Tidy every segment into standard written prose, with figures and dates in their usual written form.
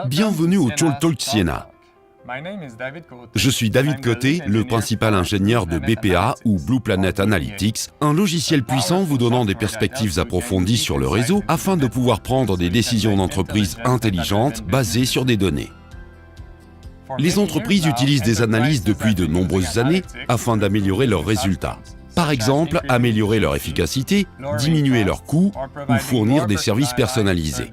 Bienvenue au TalkTalk Siena. Je suis David Côté, le principal ingénieur de BPA ou Blue Planet Analytics, un logiciel puissant vous donnant des perspectives approfondies sur le réseau afin de pouvoir prendre des décisions d'entreprise intelligentes basées sur des données. Les entreprises utilisent des analyses depuis de nombreuses années afin d'améliorer leurs résultats. Par exemple, améliorer leur efficacité, diminuer leurs coûts ou fournir des services personnalisés.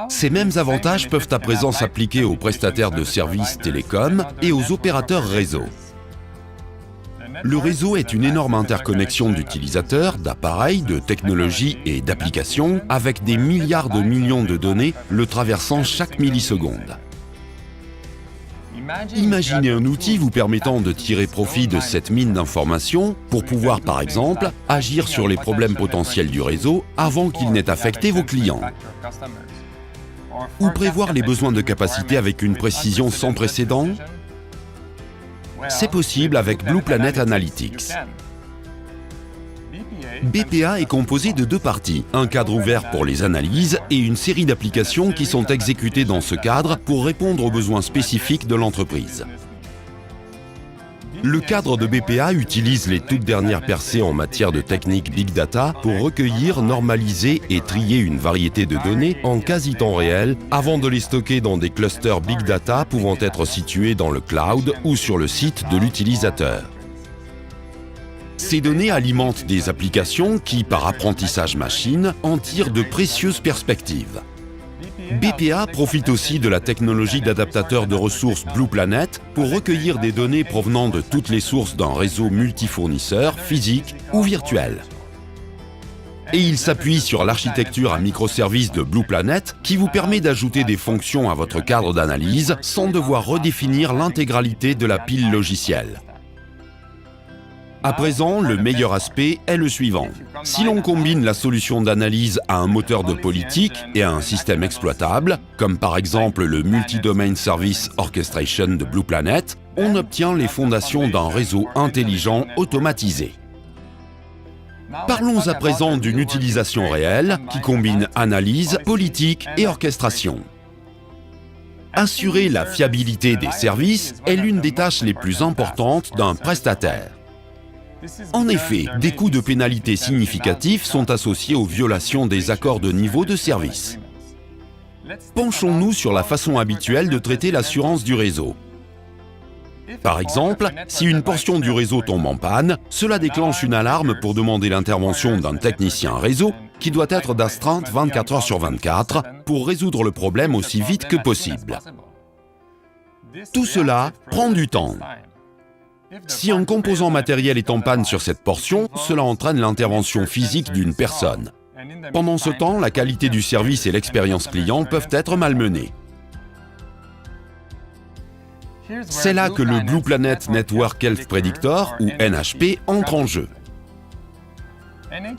Ces mêmes avantages peuvent à présent s'appliquer aux prestataires de services télécoms et aux opérateurs réseau. Le réseau est une énorme interconnexion d'utilisateurs, d'appareils, de technologies et d'applications avec des milliards de millions de données le traversant chaque milliseconde. Imaginez un outil vous permettant de tirer profit de cette mine d'informations pour pouvoir, par exemple, agir sur les problèmes potentiels du réseau avant qu'ils n'aient affecté vos clients. Ou prévoir les besoins de capacité avec une précision sans précédent. C'est possible avec Blue Planet Analytics. BPA est composé de deux parties, un cadre ouvert pour les analyses et une série d'applications qui sont exécutées dans ce cadre pour répondre aux besoins spécifiques de l'entreprise. Le cadre de BPA utilise les toutes dernières percées en matière de techniques Big Data pour recueillir, normaliser et trier une variété de données en quasi-temps réel avant de les stocker dans des clusters Big Data pouvant être situés dans le cloud ou sur le site de l'utilisateur. Ces données alimentent des applications qui, par apprentissage machine, en tirent de précieuses perspectives. BPA profite aussi de la technologie d'adaptateur de ressources Blue Planet pour recueillir des données provenant de toutes les sources d'un réseau multifournisseurs, physique ou virtuel. Et il s'appuie sur l'architecture à microservices de Blue Planet qui vous permet d'ajouter des fonctions à votre cadre d'analyse sans devoir redéfinir l'intégralité de la pile logicielle. À présent, le meilleur aspect est le suivant. Si l'on combine la solution d'analyse à un moteur de politique et à un système exploitable, comme par exemple le Multi-Domain Service Orchestration de Blue Planet, on obtient les fondations d'un réseau intelligent automatisé. Parlons à présent d'une utilisation réelle qui combine analyse, politique et orchestration. Assurer la fiabilité des services est l'une des tâches les plus importantes d'un prestataire. En effet, des coûts de pénalité significatifs sont associés aux violations des accords de niveau de service. Penchons-nous sur la façon habituelle de traiter l'assurance du réseau. Par exemple, si une portion du réseau tombe en panne, cela déclenche une alarme pour demander l'intervention d'un technicien réseau qui doit être d'astreinte 24 heures sur 24 pour résoudre le problème aussi vite que possible. Tout cela prend du temps. Si un composant matériel est en panne sur cette portion, cela entraîne l'intervention physique d'une personne. Pendant ce temps, la qualité du service et l'expérience client peuvent être malmenées. C'est là que le Blue Planet Network Health Predictor, ou NHP, entre en jeu.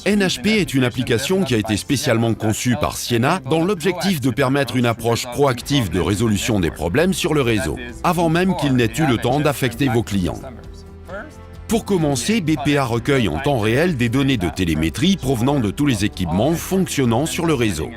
NHP est une application qui a été spécialement conçue par Siena dans l'objectif de permettre une approche proactive de résolution des problèmes sur le réseau, avant même qu'ils n'aient eu le temps d'affecter vos clients. Pour commencer, BPA recueille en temps réel des données de télémétrie provenant de tous les équipements fonctionnant sur le réseau.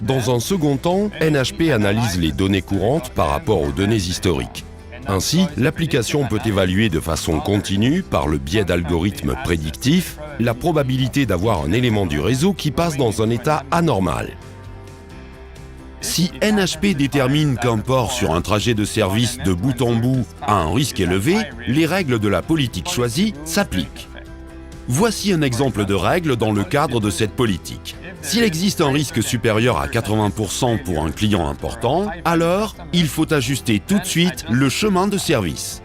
Dans un second temps, NHP analyse les données courantes par rapport aux données historiques. Ainsi, l'application peut évaluer de façon continue, par le biais d'algorithmes prédictifs, la probabilité d'avoir un élément du réseau qui passe dans un état anormal. Si NHP détermine qu'un port sur un trajet de service de bout en bout a un risque élevé, les règles de la politique choisie s'appliquent. Voici un exemple de règle dans le cadre de cette politique. S'il existe un risque supérieur à 80% pour un client important, alors il faut ajuster tout de suite le chemin de service.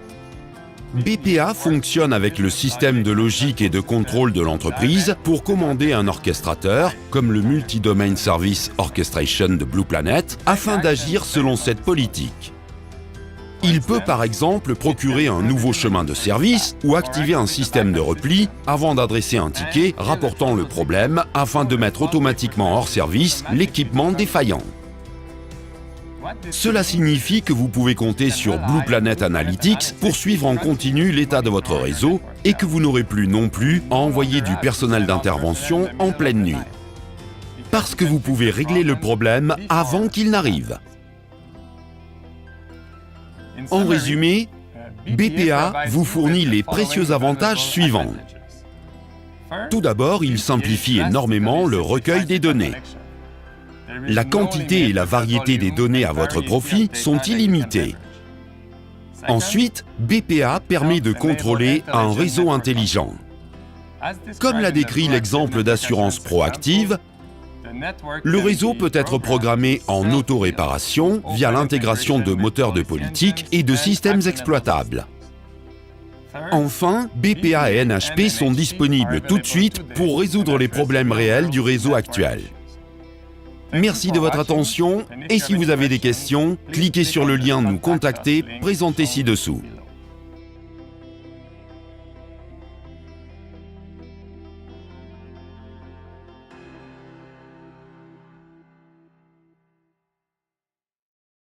BPA fonctionne avec le système de logique et de contrôle de l'entreprise pour commander un orchestrateur, comme le Multi-Domain Service Orchestration de Blue Planet, afin d'agir selon cette politique. Il peut par exemple procurer un nouveau chemin de service ou activer un système de repli avant d'adresser un ticket rapportant le problème afin de mettre automatiquement hors service l'équipement défaillant. Cela signifie que vous pouvez compter sur Blue Planet Analytics pour suivre en continu l'état de votre réseau et que vous n'aurez plus non plus à envoyer du personnel d'intervention en pleine nuit. parce que vous pouvez régler le problème avant qu'il n'arrive. En résumé, BPA vous fournit les précieux avantages suivants. Tout d'abord, il simplifie énormément le recueil des données. La quantité et la variété des données à votre profit sont illimitées. Ensuite, BPA permet de contrôler un réseau intelligent. Comme l'a décrit l'exemple d'assurance proactive, le réseau peut être programmé en auto-réparation via l'intégration de moteurs de politique et de systèmes exploitables. Enfin, BPA et NHP sont disponibles tout de suite pour résoudre les problèmes réels du réseau actuel. Merci de votre attention et si vous avez des questions, cliquez sur le lien « Nous contacter » présenté ci-dessous.